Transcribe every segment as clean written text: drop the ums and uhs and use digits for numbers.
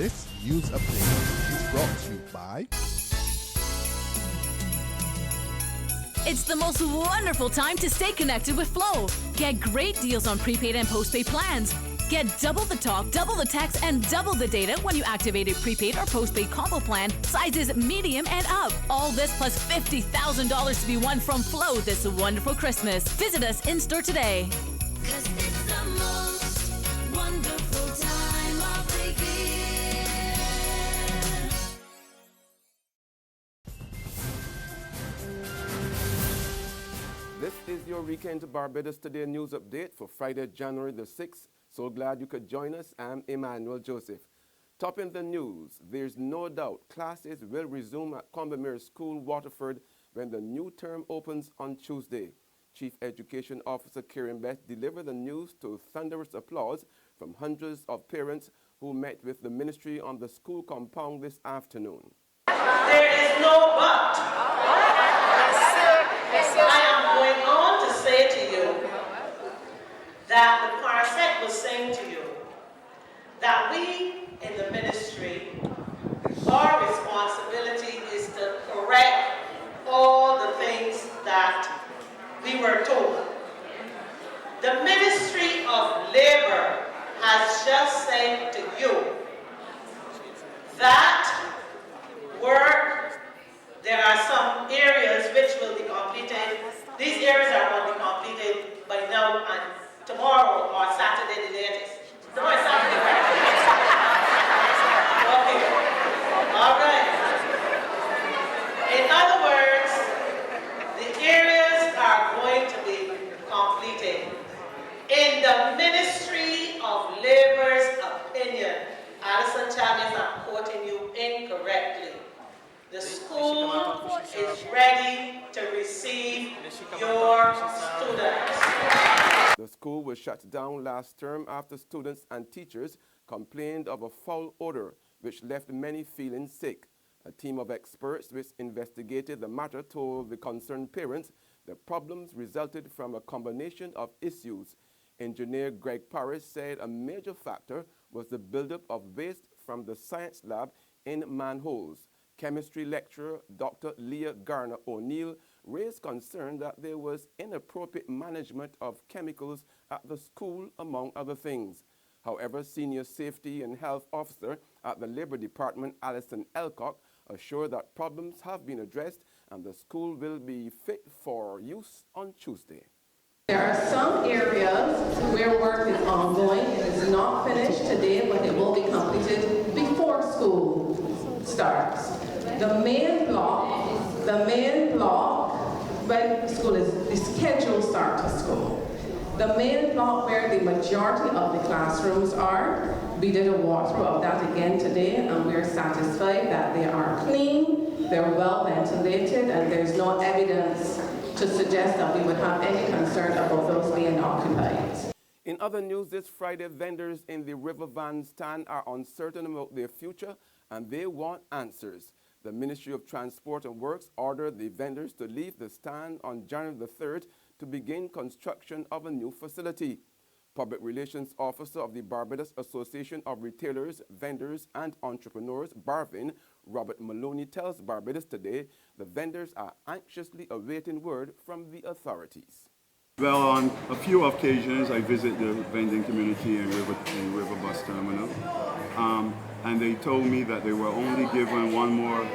This news update is brought to you by... It's the most wonderful time to stay connected with Flow. Get great deals on prepaid and postpaid plans. Get double the talk, double the text, and double the data when you activate a prepaid or postpaid combo plan, sizes medium and up. All this plus $50,000 to be won from Flow this wonderful Christmas. Visit us in-store today. 'Cause it's the most wonderful time of the year. This is your Weekend to Barbados Today news update for Friday, January the 6th. So glad you could join us. I'm Emmanuel Joseph. Top in the news, there's no doubt classes will resume at Combermere School, Waterford, when the new term opens on Tuesday. Chief Education Officer Kieran Beth delivered the news to thunderous applause from hundreds of parents who met with the ministry on the school compound this afternoon. There is no but. I am going on to say to you that the Parsec was saying to you that we in the ministry, our responsibility is to correct all the things that we were told. The Ministry of Labor has just said to you that work, there are some areas which will be completed. These areas are going to be completed by now and tomorrow or Saturday the latest. Tomorrow is Saturday, right? Okay. All right. In other words, the areas are going to be completed. In the Ministry of Labor's opinion, Alison Chavez, I'm quoting you incorrectly. The school is ready to receive your students. The school was shut down last term after students and teachers complained of a foul odor which left many feeling sick. A team of experts which investigated the matter told the concerned parents the problems resulted from a combination of issues. Engineer Greg Parrish said a major factor was the buildup of waste from the science lab in manholes. Chemistry lecturer Dr. Leah Garner O'Neill raised concern that there was inappropriate management of chemicals at the school, among other things. However, Senior Safety and Health Officer at the Labor Department, Alison Elcock, assured that problems have been addressed and the school will be fit for use on Tuesday. There are some areas where work is ongoing. It is not finished today, but it will be completed before school starts. The main block, when school is the scheduled start of school. The main block where the majority of the classrooms are, we did a walkthrough of that again today, and we're satisfied that they are clean, they're well ventilated, and there's no evidence to suggest that we would have any concern about those being occupied. In other news, this Friday, vendors in the River Van stand are uncertain about their future and they want answers. The Ministry of Transport and Works ordered the vendors to leave the stand on January the 3rd to begin construction of a new facility. Public Relations Officer of the Barbados Association of Retailers, Vendors and Entrepreneurs, Barvin, Robert Maloney, tells Barbados Today the vendors are anxiously awaiting word from the authorities. Well, on a few occasions, I visit the vending community in River Bus Terminal, and they told me that they were only given one more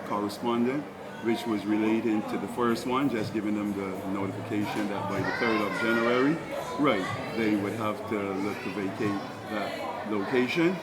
correspondent, which was relating to the first one, just giving them the notification that by the 3rd of January, they would have to look to vacate that location.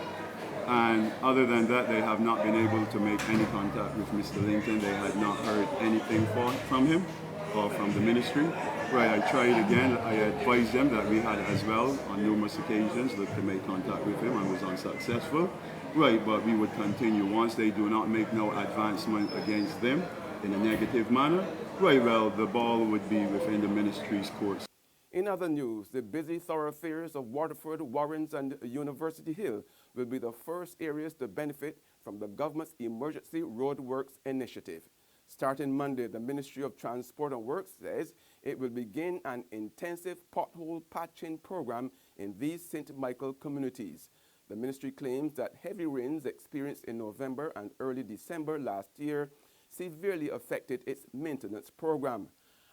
And other than that, they have not been able to make any contact with Mr. Linton. They had not heard anything from him or from the ministry. I tried again. I advised them that we had as well on numerous occasions looked to make contact with him and was unsuccessful. But we would continue. Once they do not make no advancement against them in a negative manner, well, the ball would be within the ministry's courts. In other news, the busy thoroughfares of Waterford, Warrens and University Hill will be the first areas to benefit from the government's Emergency Roadworks Initiative. Starting Monday, the Ministry of Transport and Works says it will begin an intensive pothole patching program in these St. Michael communities. The ministry claims that heavy rains experienced in November and early December last year severely affected its maintenance program,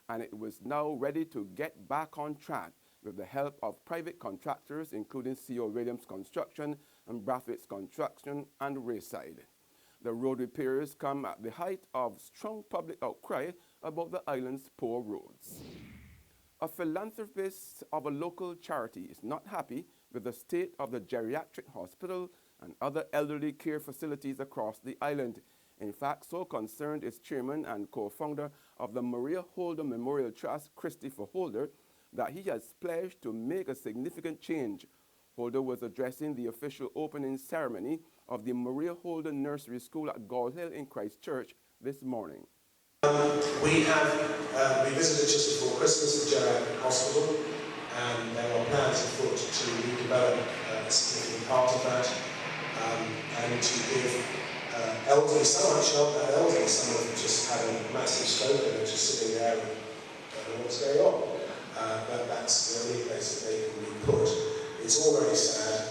and it was now ready to get back on track with the help of private contractors, including C.O. Williams Construction and Brathwaite's Construction and Rayside. The road repairs come at the height of strong public outcry about the island's poor roads. A philanthropist of a local charity is not happy with the state of the geriatric hospital and other elderly care facilities across the island. In fact, so concerned is chairman and co-founder of the Maria Holder Memorial Trust, Christopher Holder, that he has pledged to make a significant change. Holder was addressing the official opening ceremony of the Maria Holder Nursery School at Gall Hill in Christchurch this morning. We visited just before Christmas the Geriatric Hospital, and there are plans afoot to redevelop a significant part of that and to give elderly, some actually not that elderly, some of them just had a massive stroke and are just sitting there and don't know what's going on. But that's the only place that they can be put. It's all very sad,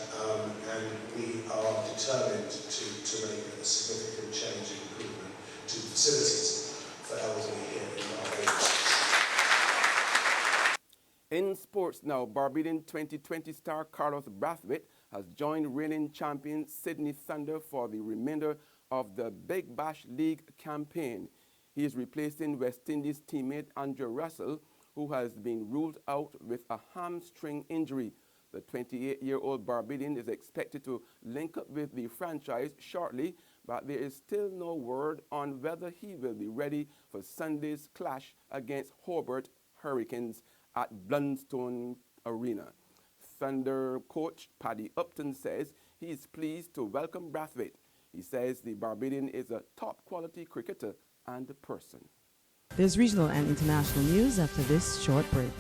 and we are determined to make a significant change and improvement to the facilities for elderly here in Barbados. In sports now, Barbadian 2020 star Carlos Brathwaite has joined reigning champion Sydney Thunder for the remainder of the Big Bash League campaign. He is replacing West Indies teammate Andrew Russell, who has been ruled out with a hamstring injury. The 28-year-old Barbadian is expected to link up with the franchise shortly, but there is still no word on whether he will be ready for Sunday's clash against Hobart Hurricanes at Blundstone Arena. Thunder coach Paddy Upton says he is pleased to welcome Brathwaite. He says the Barbadian is a top-quality cricketer and person. There's regional and international news after this short break.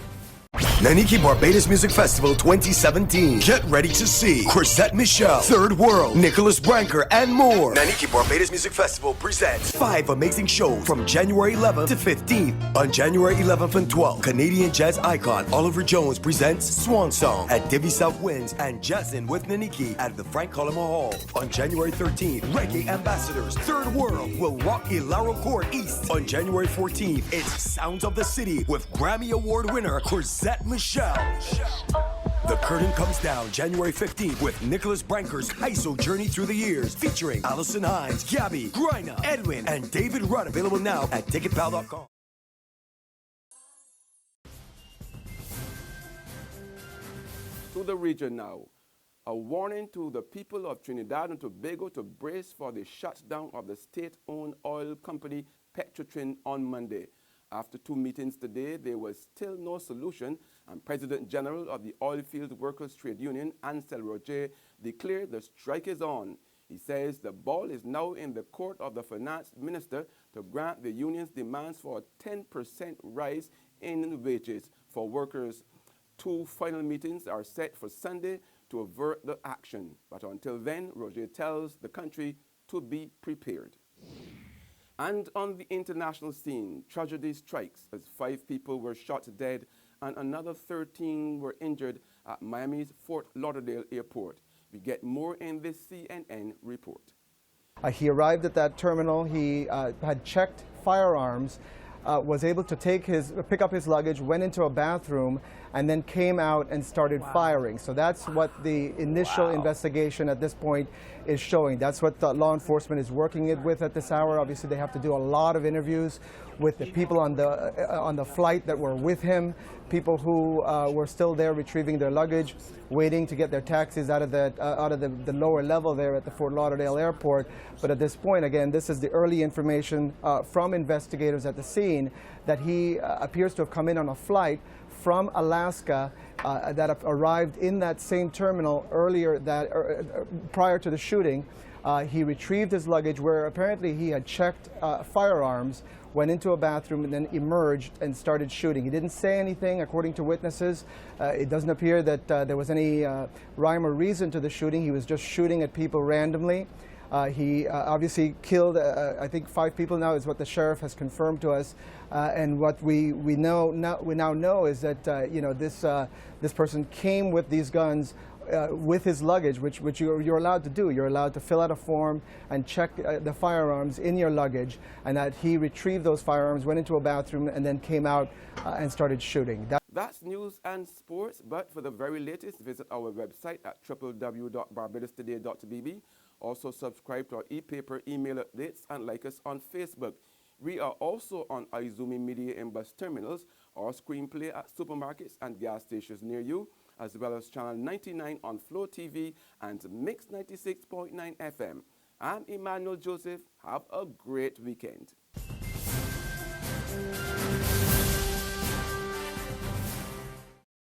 Naniki Barbados Music Festival 2017. Get ready to see Chrisette Michelle, Third World, Nicholas Branker, and more. Naniki Barbados Music Festival presents 5 amazing shows from January 11th to 15th. On January 11th and 12th, Canadian jazz icon Oliver Jones presents Swan Song at Divi South Winds and Jazzin' with Naniki at the Frank Collymore Hall. On January 13th, Reggae Ambassadors Third World will rock Ilaro Court East. On January 14th, it's Sounds of the City with Grammy Award winner Chrisette Michelle. The curtain comes down January 15th with Nicholas Branker's ISO Journey Through the Years featuring Allison Hines, Gabby, Grina, Edwin, and David Rudd. Available now at ticketpal.com. To the region now. A warning to the people of Trinidad and Tobago to brace for the shutdown of the state-owned oil company Petrotrin on Monday. After 2 meetings today, there was still no solution, and President General of the Oilfield Workers Trade Union, Ansel Roger, declared the strike is on. He says the ball is now in the court of the finance minister to grant the union's demands for a 10% rise in wages for workers. 2 final meetings are set for Sunday to avert the action. But until then, Roger tells the country to be prepared. And on the international scene, tragedy strikes as 5 people were shot dead and another 13 were injured at Miami's Fort Lauderdale airport. We get more in this CNN report. He arrived at that terminal. He had checked firearms, was able to pick up his luggage, went into a bathroom, and then came out and started firing. So that's what the initial investigation at this point is showing. That's what the law enforcement is working with at this hour. Obviously, they have to do a lot of interviews with the people on the flight that were with him, people who were still there retrieving their luggage, waiting to get their taxis out of the lower level there at the Fort Lauderdale airport. But at this point, again, this is the early information from investigators at the scene that he appears to have come in on a flight from Alaska that arrived in that same terminal earlier prior to the shooting. He retrieved his luggage where apparently he had checked firearms, went into a bathroom, and then emerged and started shooting. He didn't say anything, according to witnesses. It doesn't appear that there was any rhyme or reason to the shooting. He was just shooting at people randomly. He obviously killed, I think, 5 people now is what the sheriff has confirmed to us. And what we now know is that this person came with these guns with his luggage, which you're allowed to do. You're allowed to fill out a form and check the firearms in your luggage, and that he retrieved those firearms, went into a bathroom, and then came out and started shooting. That's news and sports, but for the very latest, visit our website at www.barbadostoday.bb. Also subscribe to our e-paper email updates and like us on Facebook. We are also on Izumi Media in bus terminals or screenplay at supermarkets and gas stations near you, as well as Channel 99 on Flow TV and Mix 96.9 FM. I'm Emmanuel Joseph. Have a great weekend.